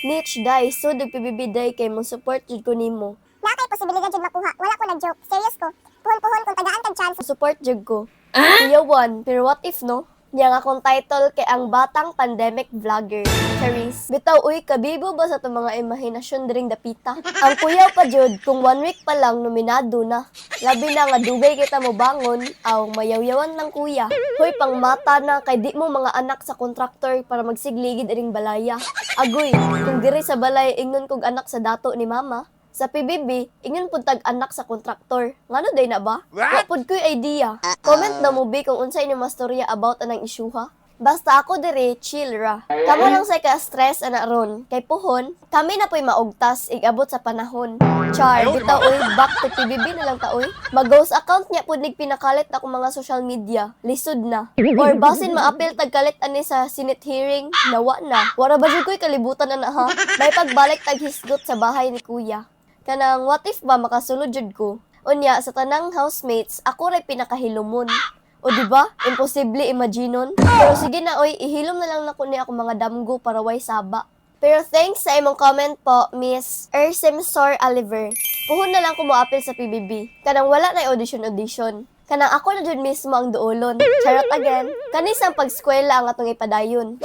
Niche day, so PBB day kay mo support jud ko nimo. Na kay posibilidad jud makuha. Wala ko nag-joke. Serious ko. Puhon-puhon kung tagaan kag chance. Support jud ko. Kuya Juan, pero what if no? Niya nga akong title kay ang batang pandemic vlogger. Charis, bitaw uy, kabibo ba sa itong mga imahinasyon diring dapita? Ang kuyaw pa jud, kung 1 week pa lang nominado na. Labi na nga dugay kita mo bangon, aw mayawyawan ng kuya. Hoy, pang mata na kay di mo mga anak sa kontraktor para magsigligid iring balaya. Agoy, kung diri sa balay ingnon kog anak sa dato ni mama. Sa PBB, ingon pud tag anak sa kontraktor. Ngano day na ba? Wa pud ko'y idea. Comment na mo bi kung unsay ni mastorya about anang isyuha. Basta ako dire chill ra. Kamo lang say ka stress ana ron. Kay puhon, kami na po'y maugtas igabot sa panahon. Char, bitaw oy, back to PBB na lang ta oy. Mag-ghost account niya pud nig pinakalit na akong mga social media. Lisod na. Or basin maapil tag kalit ani sa Senate hearing, nawa na. Wara ba jud ko'y kalibutan ana ha? May pagbalik tag hisgot sa bahay ni kuya. Kanang what if ba makasulod jud ko? Unya sa tanang housemates, ako ray pinakahilumon. O di ba? Imposible imaginon. Pero sige na oy, ihilom na lang nako ni ako mga damgo para way saba. Pero thanks sa imong comment po, Miss Ersemsor Oliver. Puhon na lang ko moapil sa PBB. Kanang wala na audition. Kanang ako na jud mismo ang duolon. Charot again. Kanisang pagskwela ang atong ipadayon.